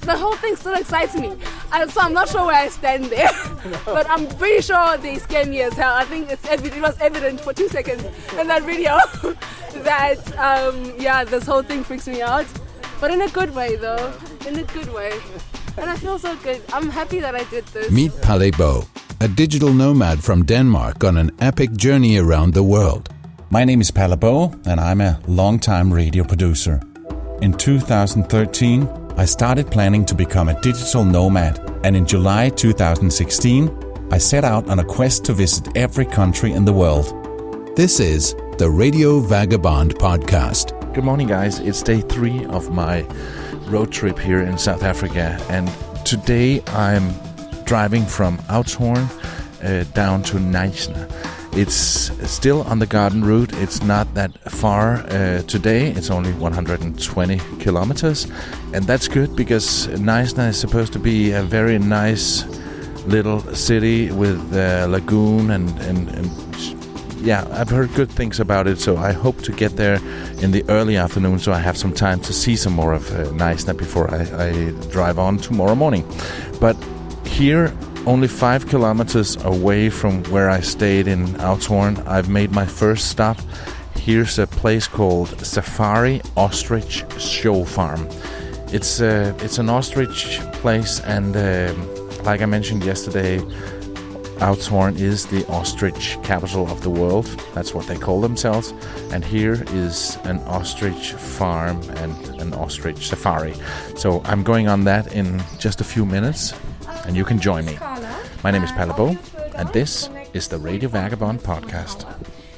the whole thing still excites me. So I'm not sure where I stand there, but I'm pretty sure they scare me as hell. I think it was evident for 2 seconds in that video that, this whole thing freaks me out. But in a good way, though. In a good way. And I feel so good. I'm happy that I did this. Meet Palle Bo, a digital nomad from Denmark on an epic journey around the world. My name is Palle Bo, and I'm a long-time radio producer. In 2013, I started planning to become a digital nomad, and in July 2016, I set out on a quest to visit every country in the world. This is the Radio Vagabond podcast. Good morning, guys. It's day 3 of my road trip here in South Africa, and today I'm driving from Oudtshoorn down to Knysna. It's still on the garden route. It's not that far today. It's only 120 kilometers, and that's good because Knysna is supposed to be a very nice little city with a lagoon and I've heard good things about it, so I hope to get there in the early afternoon so I have some time to see some more of Knysna before I drive on tomorrow morning. But here, only 5 kilometers away from where I stayed in Oudtshoorn, I've made my first stop. Here's a place called Safari Ostrich Show Farm. It's an ostrich place, and like I mentioned yesterday, Oudtshoorn is the ostrich capital of the world. That's what they call themselves. And here is an ostrich farm and an ostrich safari. So I'm going on that in just a few minutes, and you can join me. My name is Palle Bo, and this is the Radio Vagabond podcast.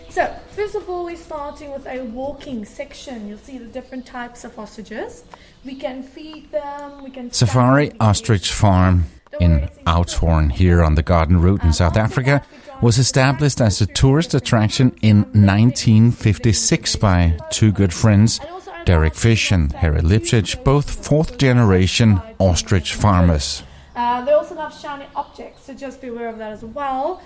So, first of all, we're starting with a walking section. You'll see the different types of ostriches. We can feed them, we can... Safari Ostrich Farm in Oudtshoorn here on the Garden Route in South Africa was established as a tourist attraction in 1956 by two good friends, Derek Fish and Harry Lipsitch, both fourth-generation ostrich farmers. They also love shiny objects, so just be aware of that as well.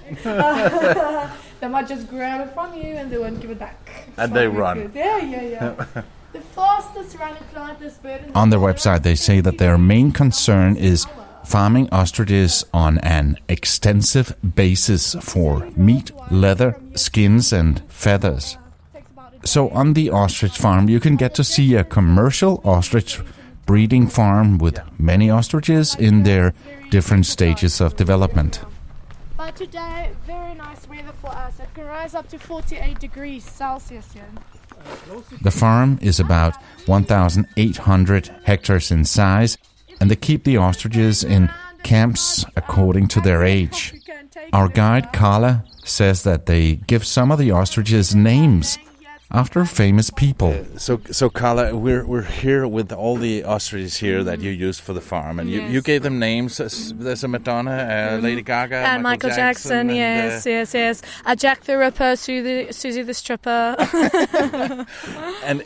They might just grab it from you and they won't give it back. And they run. Yeah. The fastest running flightless bird... On their website, they say that their main concern is farming ostriches on an extensive basis for meat, leather, skins and feathers. So on the ostrich farm, you can get to see a commercial ostrich breeding farm with many ostriches in their different stages of development. But today, very nice weather for us. It can rise up to 48 degrees Celsius here. The farm is about 1,800 hectares in size, and they keep the ostriches in camps according to their age. Our guide, Carla, says that they give some of the ostriches names after famous people. So Carla, we're here with all the ostriches here that you used for the farm, and you gave them names. There's a Madonna, Lady Gaga, and Michael Jackson, yes. Jack the Ripper, Susie the Stripper. And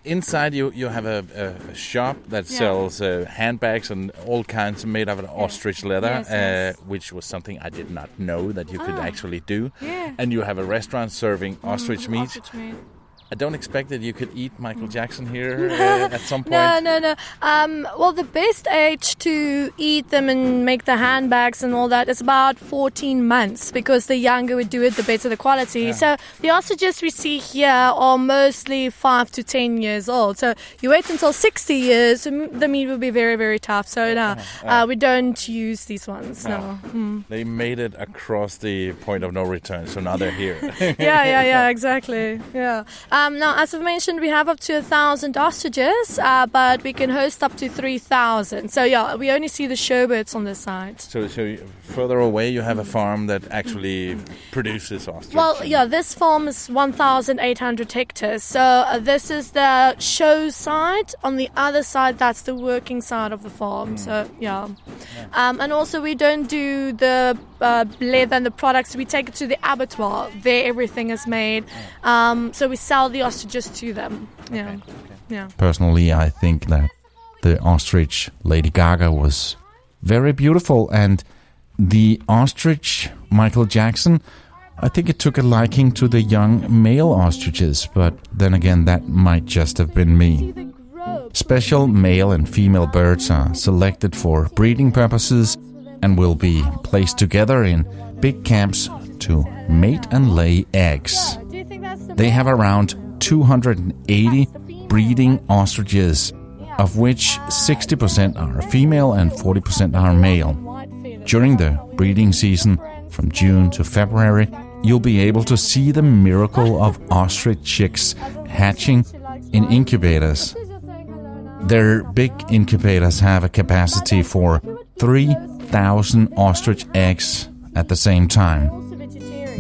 inside you have a shop that sells handbags and all kinds made out of ostrich leather, which was something I did not know that you could actually do. Yeah. And you have a restaurant serving ostrich meat. I don't expect that you could eat Michael Jackson here at some point. No. Well, the best age to eat them and make the handbags and all that is about 14 months, because the younger we do it, the better the quality. Yeah. So the ostriches we see here are mostly 5 to 10 years old. So you wait until 60 years, the meat will be very, very tough. So we don't use these ones. No. They made it across the point of no return, so now they're here. Yeah, exactly. Yeah. Now, as I've mentioned, we have up to 1,000 ostriches, but we can host up to 3,000. So, we only see the shorebirds on this side. So further away, you have a farm that actually produces ostriches. Well, this farm is 1,800 hectares. So, this is the show side. On the other side, that's the working side of the farm. So, and also, we don't do the leather and the products. We take it to the abattoir. There, everything is made. So, we sell the ostriches to them. Yeah. Personally, I think that the ostrich Lady Gaga was very beautiful, and the ostrich Michael Jackson, I think it took a liking to the young male ostriches, but then again, that might just have been me. Special male and female birds are selected for breeding purposes and will be placed together in big camps to mate and lay eggs. They have around 280 breeding ostriches, of which 60% are female and 40% are male. During the breeding season, from June to February, you'll be able to see the miracle of ostrich chicks hatching in incubators. Their big incubators have a capacity for 3,000 ostrich eggs at the same time.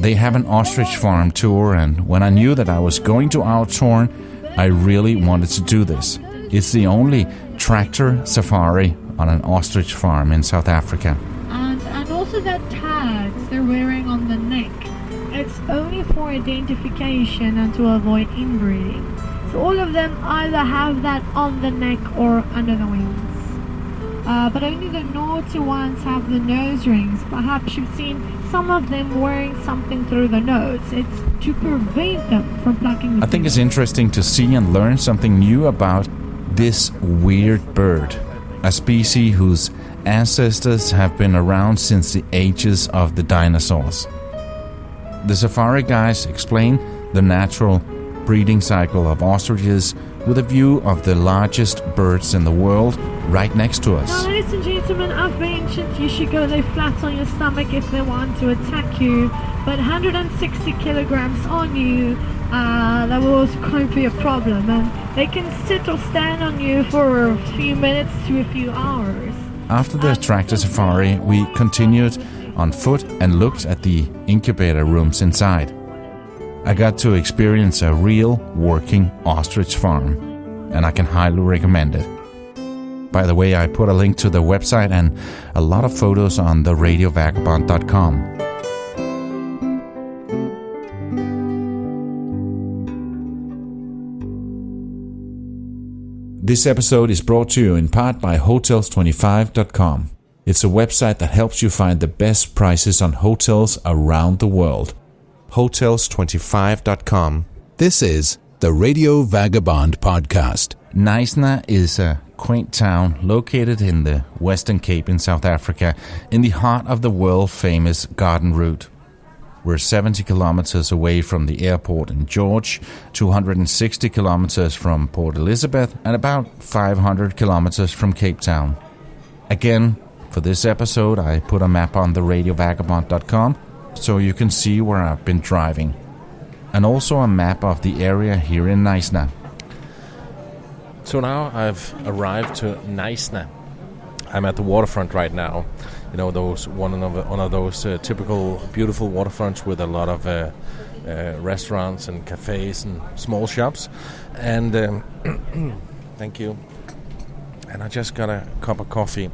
They have an ostrich farm tour, and when I knew that I was going to Outhorn, I really wanted to do this. It's the only tractor safari on an ostrich farm in South Africa. And also the tags they're wearing on the neck. It's only for identification and to avoid inbreeding. So all of them either have that on the neck or under the wings. But only the naughty ones have the nose rings. Perhaps you've seen some of them wearing something through the nose. It's to prevent them from plucking the I think it's interesting to see and learn something new about this weird bird, a species whose ancestors have been around since the ages of the dinosaurs. The safari guides explain the natural breeding cycle of ostriches with a view of the largest birds in the world right next to us. Now, ladies and gentlemen, I've mentioned you should go lay flat on your stomach if they want to attack you, but 160 kilograms on you, that will also going to be a problem, and they can sit or stand on you for a few minutes to a few hours. After the tractor safari, we continued on foot and looked at the incubator rooms inside. I got to experience a real working ostrich farm, and I can highly recommend it. By the way, I put a link to the website and a lot of photos on the radiovagabond.com. This episode is brought to you in part by Hotels25.com. It's a website that helps you find the best prices on hotels around the world. Hotels25.com. This is the Radio Vagabond podcast. Knysna is a quaint town located in the Western Cape in South Africa, in the heart of the world-famous Garden Route. We're 70 kilometers away from the airport in George, 260 kilometers from Port Elizabeth, and about 500 kilometers from Cape Town. Again, for this episode, I put a map on the radiovagabond.com so you can see where I've been driving, and also a map of the area here in Knysna. So now I've arrived to Knysna. I'm at the waterfront right now. You know, one of those typical beautiful waterfronts with a lot of restaurants and cafes and small shops. And thank you. And I just got a cup of coffee.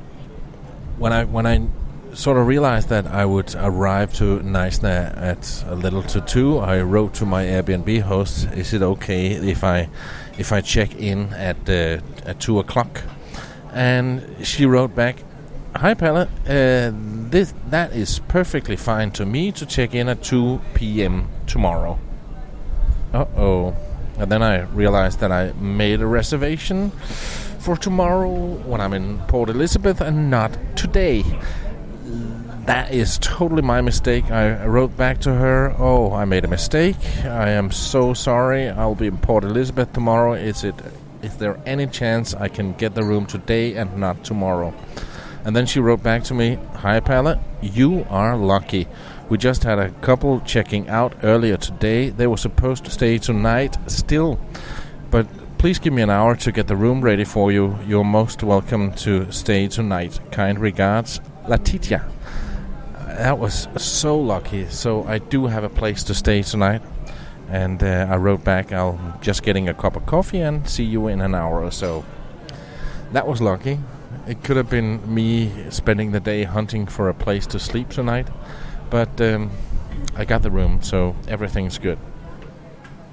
When I sort of realized that I would arrive to Knysna at a little to 2, I wrote to my Airbnb host, is it okay if I check in at 2 o'clock? And she wrote back, hi Pelle, that is perfectly fine to me to check in at 2 p.m. tomorrow. Uh-oh. And then I realized that I made a reservation for tomorrow when I'm in Port Elizabeth and not today. That is totally my mistake. I wrote back to her, oh, I made a mistake. I am so sorry. I'll be in Port Elizabeth tomorrow. Is there any chance I can get the room today and not tomorrow? And then she wrote back to me, hi Pelle, you are lucky. We just had a couple checking out earlier today. They were supposed to stay tonight still. But please give me an hour to get the room ready for you. You're most welcome to stay tonight. Kind regards, Letitia. That was so lucky. So I do have a place to stay tonight. And I wrote back, I'm just getting a cup of coffee and see you in an hour or so. That was lucky. It could have been me spending the day hunting for a place to sleep tonight. But I got the room, so everything's good.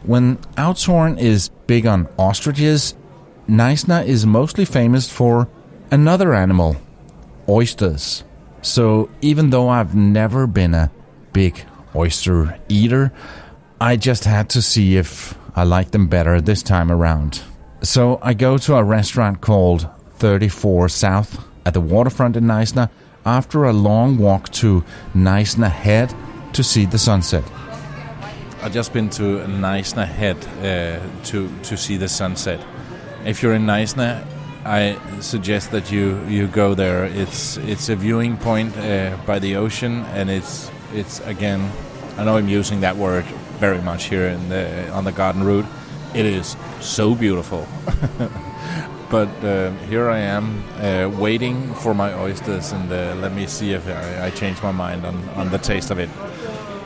When Outhorn is big on ostriches, Knysna is mostly famous for another animal, oysters. So even though I've never been a big oyster eater, I just had to see if I like them better this time around. So I go to a restaurant called 34 South at the waterfront in Neisner after a long walk to Neisner Head to see the sunset. I've just been to Neisner Head to see the sunset. If you're in Neisner, I suggest that you go there. It's a viewing point by the ocean, and it's again, I know I'm using that word very much here on the garden route. It is so beautiful. But here I am waiting for my oysters, and let me see if I change my mind on the taste of it.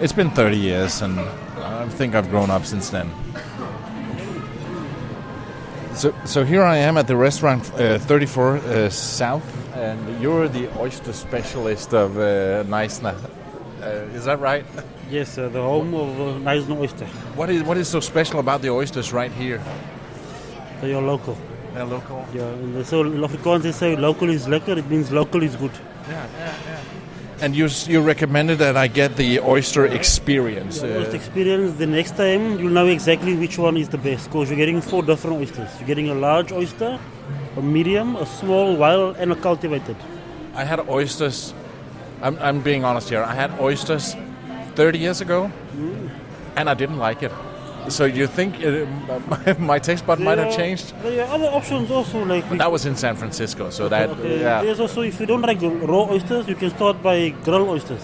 It's been 30 years, and I think I've grown up since then. So here I am at the restaurant 34 South, and you're the oyster specialist of Neisner. Is that right? Yes, the home of Neisner oyster. What is so special about the oysters right here? They are local. They're local? Yeah, and so Afrikaans they say local is lekker, it means local is good. Yeah. And you recommended that I get the oyster experience. The oyster experience, the next time you'll know exactly which one is the best, because you're getting 4 different oysters. You're getting a large oyster, a medium, a small, wild, and a cultivated. I had oysters, I'm being honest here, I had oysters 30 years ago, and I didn't like it. So you think my taste bud might have changed? There are other options also. But that was in San Francisco, so okay. Yeah. There's also, if you don't like raw oysters, you can start by grilled oysters.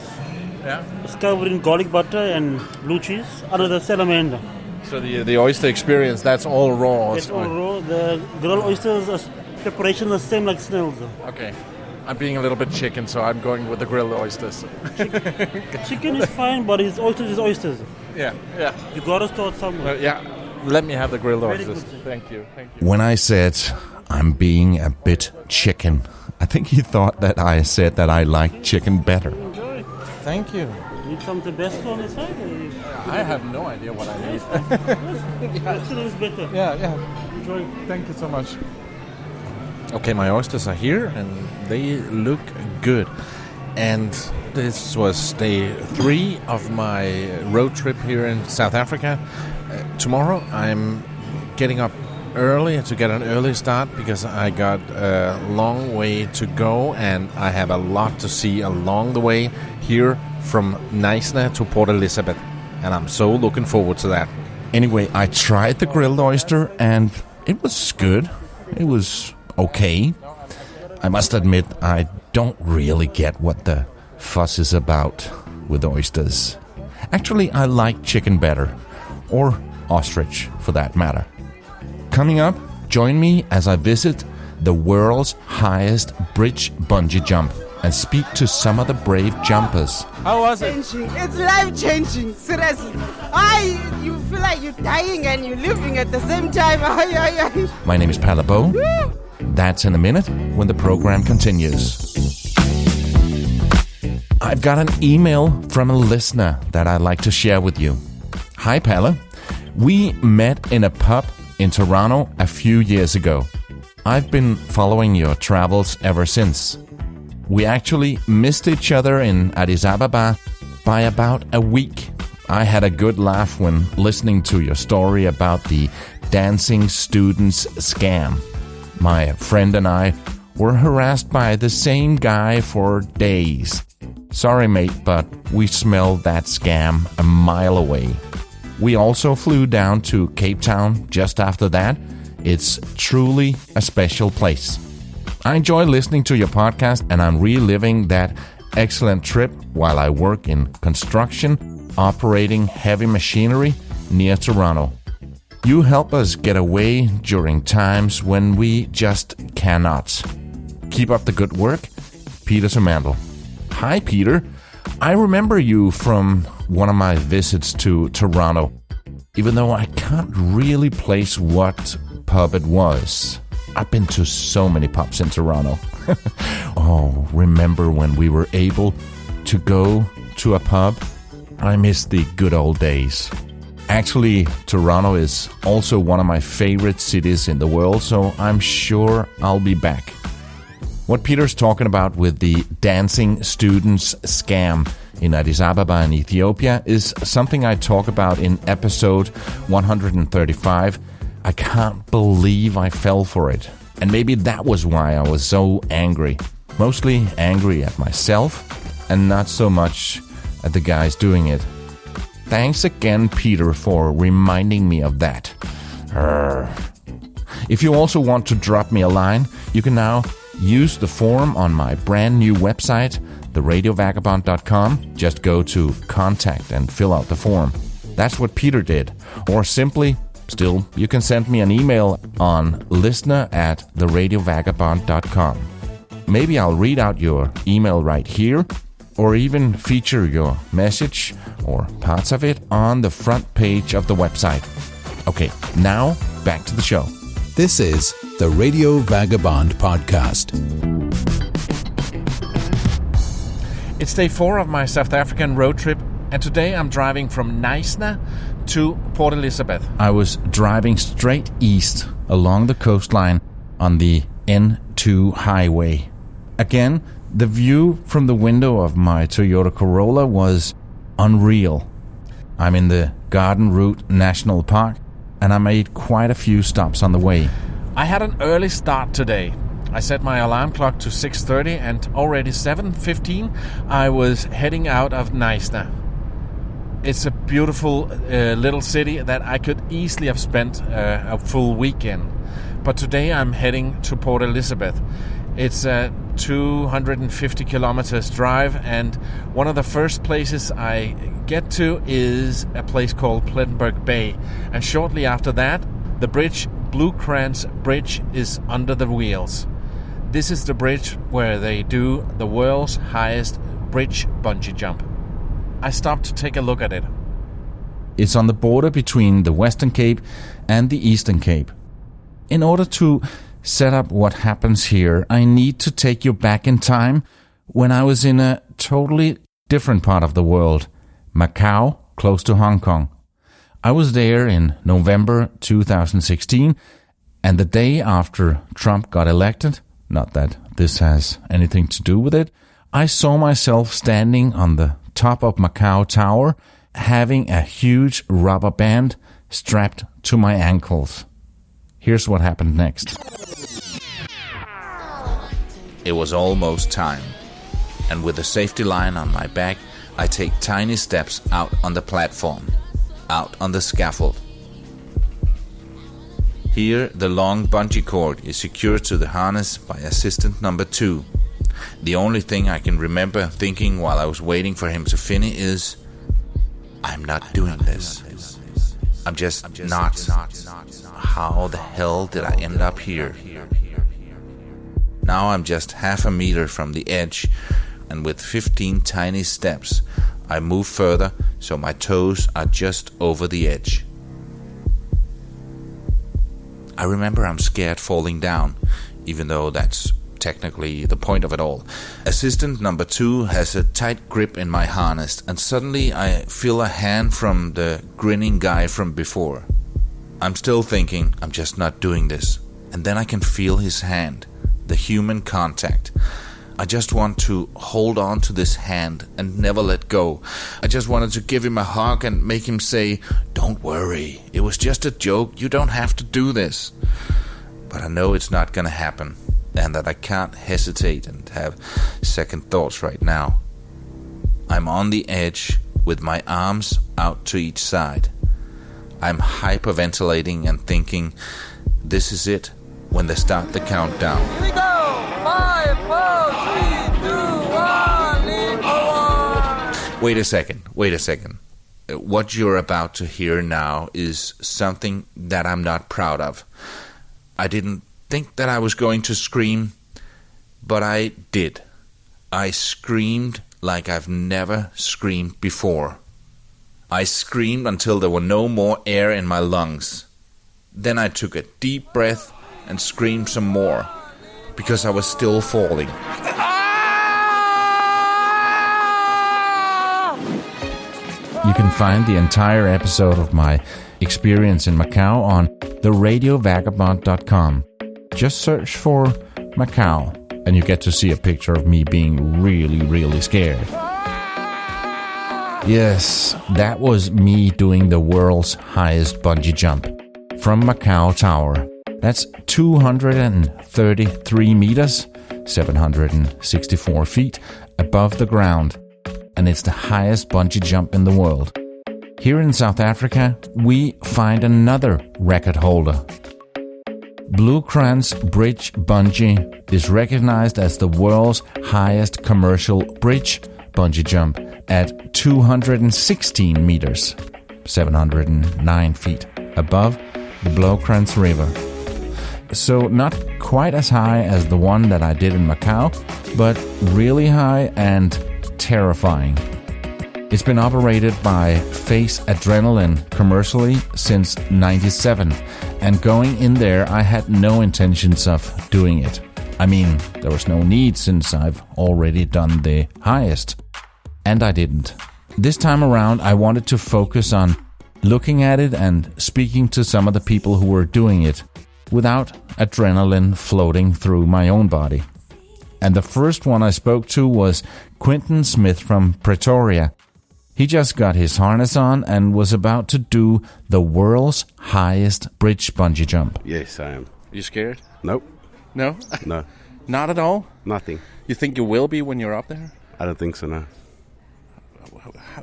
Yeah. It's covered in garlic butter and blue cheese under the salamander. So the oyster experience, that's all raw? It's all raw. The grilled oysters preparation the same like snails. Okay. I'm being a little bit chicken, so I'm going with the grilled oysters. Chicken is fine, but oysters is oysters. Yeah. You gotta start somewhere. Yeah. Let me have the grilled Very oysters. good. Thank you. When I said I'm being a bit chicken, I think he thought that I said that I like chicken better. Enjoy. Thank you. Need some Tabasco on the side? I have no idea what I need. Actually, it's better. Yeah. Enjoy. Thank you so much. Okay, my oysters are here, and they look good. And this was day 3 of my road trip here in South Africa. Tomorrow I'm getting up early to get an early start because I got a long way to go, and I have a lot to see along the way here from Neisner to Port Elizabeth. And I'm so looking forward to that. Anyway, I tried the grilled oyster, and it was good. It was okay. I must admit, I don't really get what the fuss is about with oysters. Actually, I like chicken better, or ostrich for that matter. Coming up, join me as I visit the world's highest bridge bungee jump and speak to some of the brave jumpers. How was it? It's life-changing, seriously. You feel like you're dying and you're living at the same time. My name is Palabo. That's in a minute when the program continues. I've got an email from a listener that I'd like to share with you. Hi, Pala. We met in a pub in Toronto a few years ago. I've been following your travels ever since. We actually missed each other in Addis Ababa by about a week. I had a good laugh when listening to your story about the dancing students scam. My friend and I were harassed by the same guy for days. Sorry, mate, but we smelled that scam a mile away. We also flew down to Cape Town just after that. It's truly a special place. I enjoy listening to your podcast, and I'm reliving that excellent trip while I work in construction, operating heavy machinery near Toronto. You help us get away during times when we just cannot. Keep up the good work, Peter Samandel. Hi, Peter. I remember you from one of my visits to Toronto, even though I can't really place what pub it was. I've been to so many pubs in Toronto. Oh, remember when we were able to go to a pub? I miss the good old days. Actually, Toronto is also one of my favorite cities in the world, so I'm sure I'll be back. What Peter's talking about with the dancing students scam in Addis Ababa in Ethiopia is something I talk about in episode 135 I can't believe I fell for it. And maybe that was why I was so angry. Mostly angry at myself and not so much at the guys doing it. Thanks again, Peter, for reminding me of that. If you also want to drop me a line, you can now use the form on my brand new website, theradiovagabond.com. Just go to contact and fill out the form. That's what Peter did. Or simply, still, you can send me an email on listener@theradiovagabond.com. Maybe I'll read out your email right here, or even feature your message or parts of it on the front page of the website. Okay, now back to the show. This is the Radio Vagabond podcast. It's day 4 of my South African road trip, and today I'm driving from Knysna to Port Elizabeth. I was driving straight east along the coastline on the N2 highway. Again, the view from the window of my Toyota Corolla was unreal. I'm in the Garden Route National Park, and I made quite a few stops on the way. I had an early start today. I set my alarm clock to 6:30, and already 7:15 I was heading out of Knysna. It's a beautiful little city that I could easily have spent a full weekend. But today I'm heading to Port Elizabeth. It's a 250 kilometers drive, and one of the first places I get to is a place called Plettenberg Bay. And shortly after that, the bridge, Blue Kranz Bridge, is under the wheels. This is the bridge where they do the world's highest bridge bungee jump. I stopped to take a look at it. It's on the border between the Western Cape and the Eastern Cape. In order to set up what happens here, I need to take you back in time when I was in a totally different part of the world, Macau, close to Hong Kong. I was there in November 2016, and the day after Trump got elected, not that this has anything to do with it, I saw myself standing on the top of Macau Tower, having a huge rubber band strapped to my ankles. Here's what happened next. It was almost time, and with a safety line on my back, I take tiny steps out on the platform, out on the scaffold. Here, the long bungee cord is secured to the harness by assistant number 2. The only thing I can remember thinking while I was waiting for him to finish is, I'm not doing this. I'm just not. How the hell did I end up here? Now I'm just half a meter from the edge, and with 15 tiny steps, I move further so my toes are just over the edge. I remember I'm scared falling down, even though that's technically the point of it all. Assistant number 2 has a tight grip in my harness, and suddenly I feel a hand from the grinning guy from before. I'm still thinking, I'm just not doing this. And then I can feel his hand, the human contact. I just want to hold on to this hand and never let go. I just wanted to give him a hug and make him say, don't worry, it was just a joke, you don't have to do this. But I know it's not gonna happen, and that I can't hesitate and have second thoughts right now. I'm on the edge with my arms out to each side. I'm hyperventilating and thinking, this is it, when they start the countdown. Here we go! 5, 4, 3, 2, 1, lean forward! Wait a second. What you're about to hear now is something that I'm not proud of. I didn't think that I was going to scream, but I did. I screamed like I've never screamed before. I screamed until there were no more air in my lungs. Then I took a deep breath and screamed some more, because I was still falling. You can find the entire episode of my experience in Macau on theradiovagabond.com. Just search for Macau, and you get to see a picture of me being really, really scared. Yes, that was me doing the world's highest bungee jump. from Macau Tower. That's 233 meters, 764 feet above the ground, and it's the highest bungee jump in the world. Here in South Africa, we find another record holder. Blue Kranz Bridge Bungee is recognized as the world's highest commercial bridge bungee jump at 216 meters, 709 feet above the Blue Kranz River. So not quite as high as the one that I did in Macau, but really high and terrifying. It's been operated by Face Adrenaline commercially since '97, and going in there I had no intentions of doing it. I mean, there was no need since I've already done the highest, and I didn't. This time around I wanted to focus on looking at it and speaking to some of the people who were doing it without adrenaline floating through my own body. And the first one I spoke to was Quentin Smith from Pretoria. He just got his harness on and was about to do the world's highest bridge bungee jump. Yes, I am. You scared? Nope. No? No. Not at all? Nothing. You think you will be when you're up there? I don't think so, no.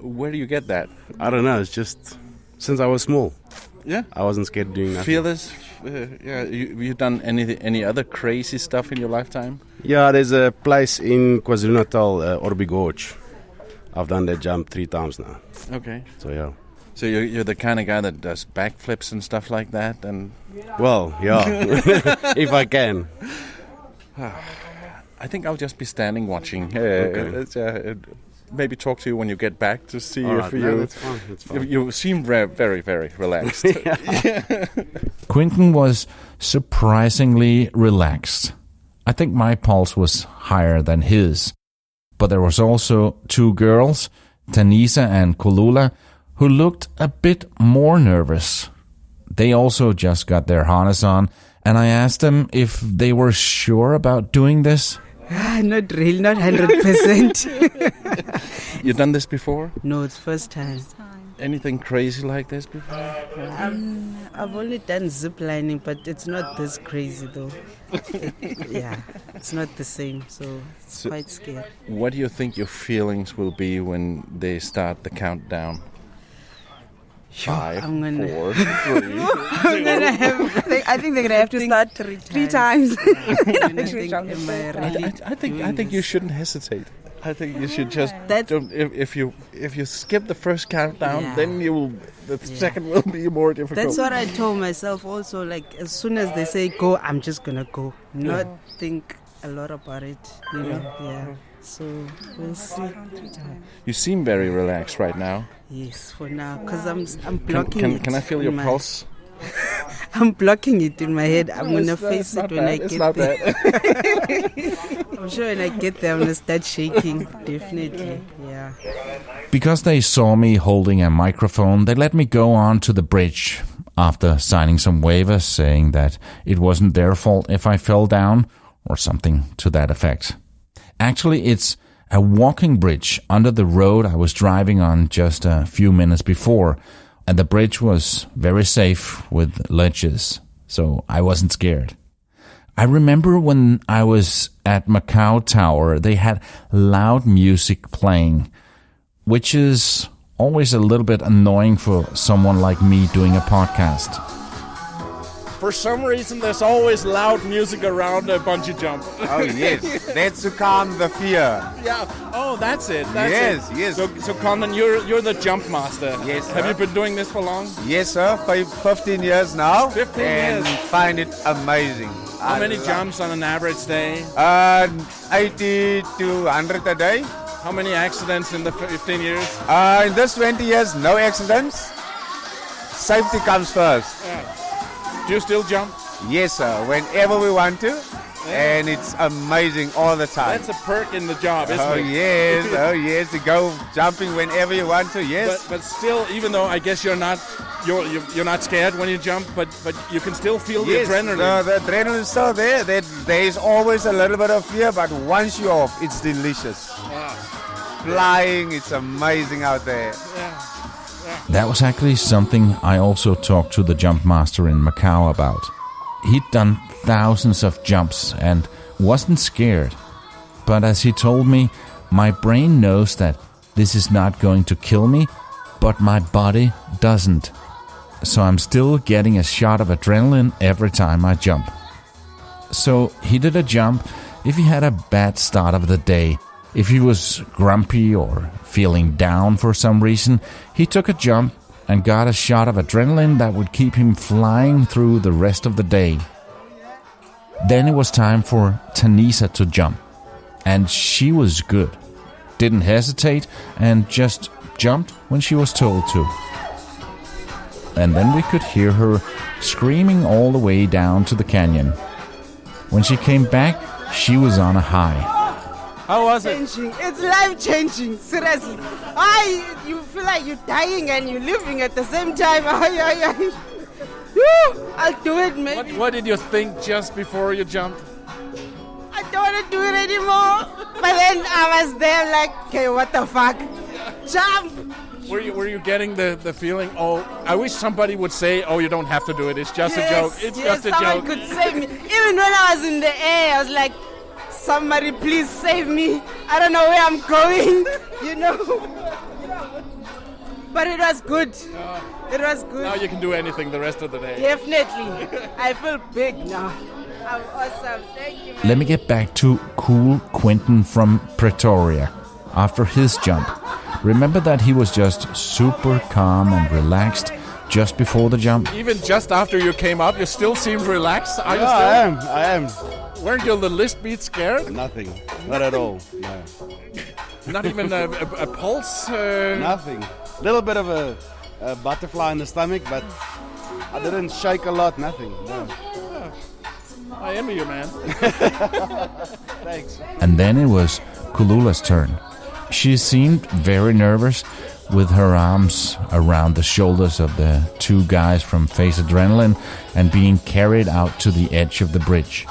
Where do you get that? I don't know. It's just since I was small. Yeah? I wasn't scared of doing nothing. Fearless? Yeah. You done any other crazy stuff in your lifetime? Yeah, there's a place in KwaZulu-Natal, Orbi Gorge. I've done that jump 3 times now. Okay. So, yeah. So you're the kind of guy that does backflips and stuff like that? And well, yeah. If I can. I think I'll just be standing watching. Okay. Maybe talk to you when you get back to see All if right. you... No, that's fine. That's fine. You seem very, very relaxed. Quentin was surprisingly relaxed. I think my pulse was higher than his. But there was also 2 girls, Tanisa and Kulula, who looked a bit more nervous. They also just got their harness on, and I asked them if they were sure about doing this. Not really, not 100%. You done this before? No, it's first time. Anything crazy like this before? I've only done zip lining, but it's not this crazy though. It's not the same, so it's quite scary. What do you think your feelings will be when they start the countdown? 5, 4, 3. I'm gonna have. I think they're gonna have to start three times. I think you shouldn't hesitate. I think you should just don't. If you skip the first countdown, then the second will be more difficult. That's what I told myself also. Like as soon as they say go, I'm just gonna go. Not think a lot about it. You know. Yeah. So we'll see. You seem very relaxed right now. Yes, for now, because I'm blocking it. Can I feel your pulse? I'm blocking it in my head. I'm gonna face it when I get there. I'm sure when I get there, I'm gonna start shaking. Definitely, yeah. Because they saw me holding a microphone, they let me go on to the bridge after signing some waivers saying that it wasn't their fault if I fell down or something to that effect. Actually, it's a walking bridge under the road I was driving on just a few minutes before, and the bridge was very safe with ledges, so I wasn't scared. I remember when I was at Macau Tower, they had loud music playing, which is always a little bit annoying for someone like me doing a podcast. For some reason, there's always loud music around a bungee jump. Oh, yes. That's to calm the fear. Yeah. Oh, that's it. Yes. So Conan, you're the jump master. Yes, Have you been doing this for long? Yes, sir. 15 years now. 15 and years. find it amazing. How many jumps on an average day? 80 to 100 a day. How many accidents in the 15 years? In this 20 years, no accidents. Safety comes first. Yeah. Do you still jump? Yes, sir. Whenever we want to. Yeah. And it's amazing all the time. That's a perk in the job, isn't it? Oh, yes. To go jumping whenever you want to, yes. But still, even though I guess you're not scared when you jump, but you can still feel the adrenaline. The adrenaline is still there. There is always a little bit of fear, but once you're off, it's delicious. Yeah. Flying, it's amazing out there. Yeah. That was actually something I also talked to the jump master in Macau about. He'd done thousands of jumps and wasn't scared. But as he told me, my brain knows that this is not going to kill me, but my body doesn't. So I'm still getting a shot of adrenaline every time I jump. So he did a jump if he had a bad start of the day. If he was grumpy or feeling down for some reason, he took a jump and got a shot of adrenaline that would keep him flying through the rest of the day. Then it was time for Tanisa to jump. And she was good. Didn't hesitate and just jumped when she was told to. And then we could hear her screaming all the way down to the canyon. When she came back, she was on a high. How was it? It's life-changing, seriously. You feel like you're dying and you're living at the same time. I'll do it, maybe. What did you think just before you jumped? I don't want to do it anymore. But then I was there like, okay, what the fuck? Jump! Were you getting the feeling, oh, I wish somebody would say, oh, you don't have to do it, it's just a joke. It's just a joke. Someone could save me. Even when I was in the air, I was like, somebody please save me. I don't know where I'm going, you know. But it was good. It was good. Now you can do anything the rest of the day. Definitely. I feel big now. I'm awesome. Thank you, man. Let me get back to cool Quentin from Pretoria after his jump. Remember that he was just super calm and relaxed just before the jump? Even just after you came up, you still seemed relaxed. Are you still? I am. Weren't you a little bit scared? Nothing. Not at all. No. Not even a pulse? Nothing. A little bit of a butterfly in the stomach, but I didn't shake a lot. Nothing. No. I envy you, man. Thanks. And then it was Kulula's turn. She seemed very nervous with her arms around the shoulders of the two guys from Face Adrenaline and being carried out to the edge of the bridge.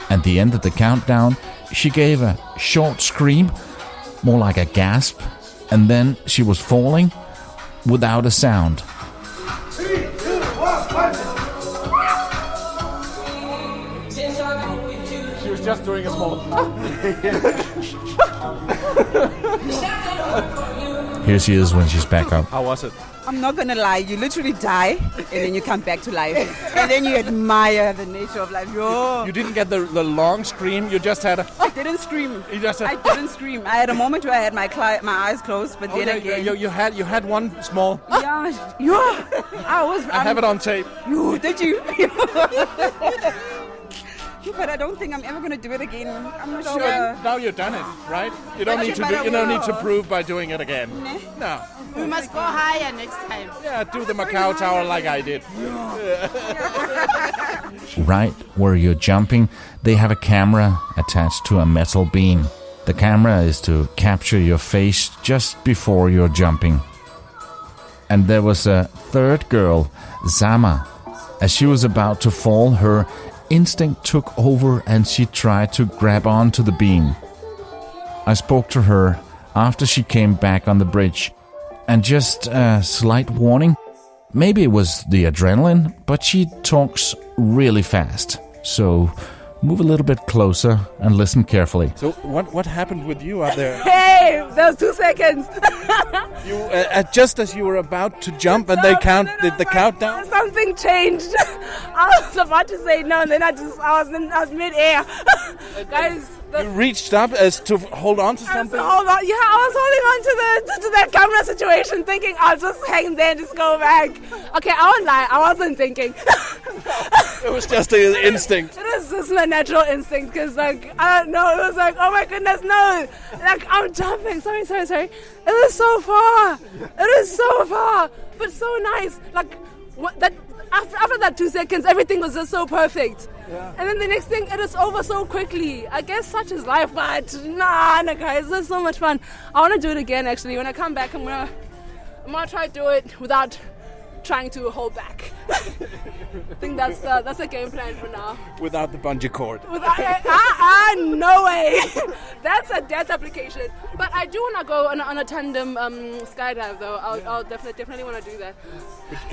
At the end of the countdown, she gave a short scream, more like a gasp, and then she was falling without a sound. 3, 2, 1. She was just doing a small... Here she is when she's back up. How was it? I'm not gonna lie, you literally die and then you come back to life. And then you admire the nature of life. You didn't get the long scream, you just had a... I didn't scream. You just had... I didn't scream. I had a moment where I had my eyes closed, but then again... You had one small... Yeah. I have it on tape. Did you? But I don't think I'm ever gonna do it again. I'm not sure. Now you've done it, right? You don't need to prove by doing it again. No. We must go higher next time. Yeah, do the Macau Tower like I did. Right where you're jumping, they have a camera attached to a metal beam. The camera is to capture your face just before you're jumping. And there was a third girl, Zama. As she was about to fall, her instinct took over and she tried to grab onto the beam. I spoke to her after she came back on the bridge, and just a slight warning, maybe it was the adrenaline, but she talks really fast, so move a little bit closer and listen carefully. So what happened with you out there? Hey, that was 2 seconds. You just as you were about to jump and did the countdown? Something changed. I was about to say no, and then I was mid-air. Guys, you reached up as to hold on to something? I was holding on to that camera situation, thinking I'll just hang there and just go back. Okay, I won't lie, I wasn't thinking. It was just an instinct. It was just my natural instinct, because I don't know, it was like, oh my goodness, no. I'm jumping, sorry. It was so far. But so nice. After that 2 seconds, everything was just so perfect. Yeah. And then the next thing, it is over so quickly. I guess such is life, but nah, guys, it's so much fun. I want to do it again, actually. When I come back, I'm gonna try to do it without trying to hold back. I think that's the game plan for now. Without the bungee cord. No way. That's a death application. But I do want to go on a tandem skydive, though. I'll definitely want to do that.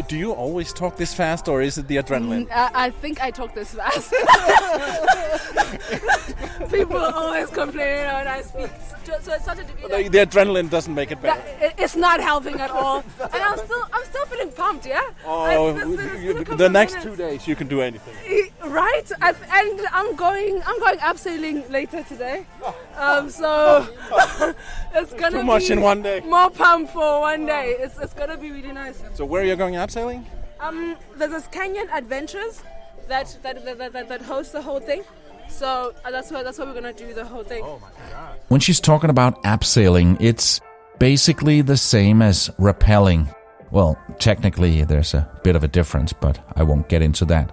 Do you always talk this fast, or is it the adrenaline? I think I talk this fast. People always complain when I speak. So it's such a debate. The adrenaline doesn't make it better. It's not helping at all. And I'm still feeling pumped, yeah? Oh, the next 2 days you can do anything. Right? And I'm going abseiling later today. So it's gonna too much be in one day. More pump for one day. It's gonna be really nice. So where are you going abseiling? There's this Canyon Adventures that hosts the whole thing. So that's where we're gonna do the whole thing. Oh my god! When she's talking about abseiling, it's basically the same as rappelling. Well, technically there's a bit of a difference, but I won't get into that.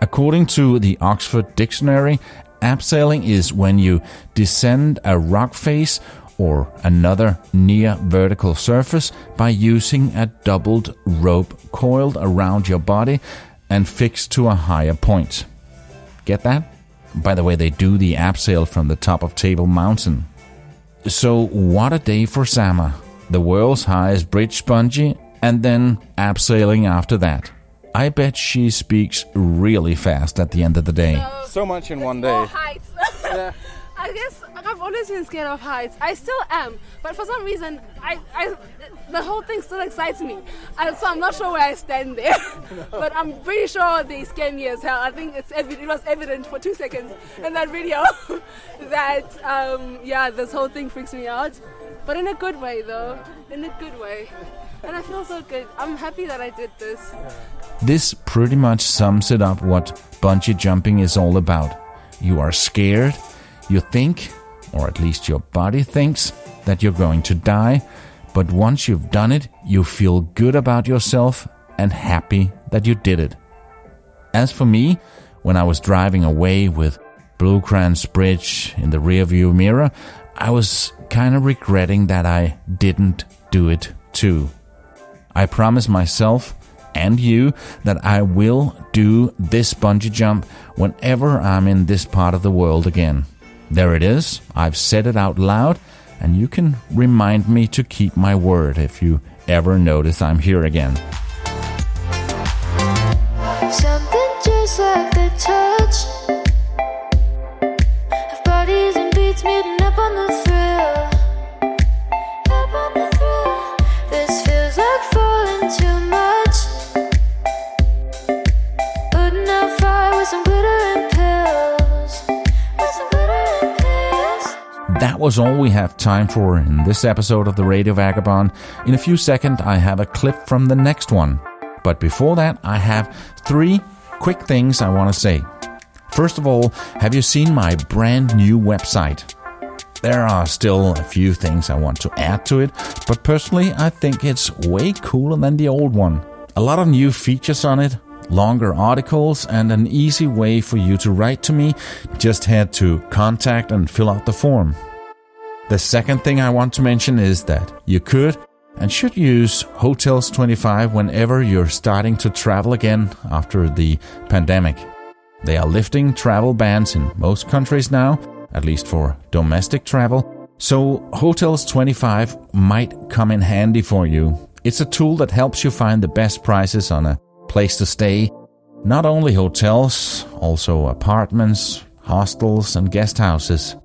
According to the Oxford Dictionary, abseiling is when you descend a rock face or another near vertical surface by using a doubled rope coiled around your body and fixed to a higher point. Get that? By the way, they do the abseil from the top of Table Mountain. So what a day for Sama. The world's highest bridge bungee and then abseiling after that. I bet she speaks really fast at the end of the day. So much in one day. Heights. Yeah. I guess I've always been scared of heights. I still am, but for some reason, the whole thing still excites me. So I'm not sure where I stand there, but I'm pretty sure they scare me as hell. I think it was evident for 2 seconds in that video that this whole thing freaks me out, but in a good way though, in a good way. And I feel so good. I'm happy that I did this. This pretty much sums it up what bungee jumping is all about. You are scared. You think, or at least your body thinks, that you're going to die, but once you've done it, you feel good about yourself and happy that you did it. As for me, when I was driving away with Blue Crans Bridge in the rearview mirror, I was kind of regretting that I didn't do it too. I promise myself and you that I will do this bungee jump whenever I'm in this part of the world again. There it is. I've said it out loud, and you can remind me to keep my word if you ever notice I'm here again. Something just like the touch of bodies and beats meeting up on the thrill. Up on the thrill. This feels like falling too much. Putting out fire with some glitter and pills. With some glitter and pills. That was all we have time for in this episode of the Radio Vagabond. In a few seconds, I have a clip from the next one. But before that, I have 3 quick things I want to say. First of all, have you seen my brand new website? There are still a few things I want to add to it, but personally, I think it's way cooler than the old one. A lot of new features on it, longer articles, and an easy way for you to write to me. Just head to contact and fill out the form. The second thing I want to mention is that you could and should use Hotels 25 whenever you're starting to travel again after the pandemic. They are lifting travel bans in most countries now, at least for domestic travel, so Hotels 25 might come in handy for you. It's a tool that helps you find the best prices on a place to stay. Not only hotels, also apartments, hostels and guest houses.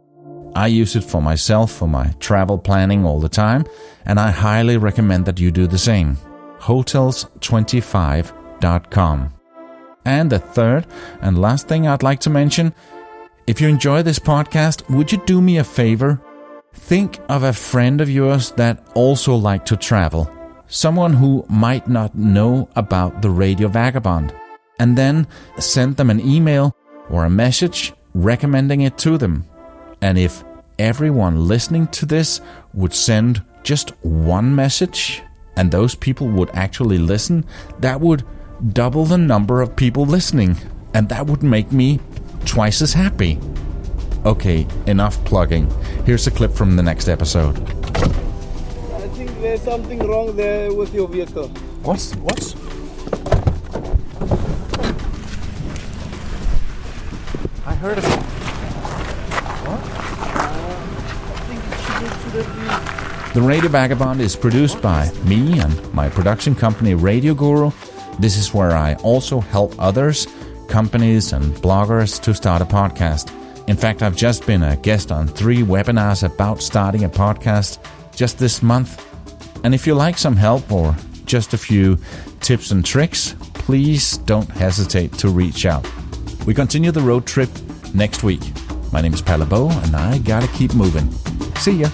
I use it for myself for my travel planning all the time, and I highly recommend that you do the same. Hotels25.com. And the third and last thing I'd like to mention, if you enjoy this podcast, would you do me a favor? Think of a friend of yours that also like to travel. Someone who might not know about the Radio Vagabond. And then send them an email or a message recommending it to them. And if everyone listening to this would send just one message, and those people would actually listen, that would double the number of people listening, and that would make me twice as happy. Okay, enough plugging. Here's a clip from the next episode. I think there's something wrong there with your vehicle. What? heard of it. The Radio Vagabond is produced by me and my production company Radio Guru. This is where I also help others, companies and bloggers to start a podcast. In fact, I've just been a guest on 3 webinars about starting a podcast just this month. And if you like some help or just a few tips and tricks, please don't hesitate to reach out. We continue the road trip next week. My name is Palle Bo, and I gotta keep moving. See ya.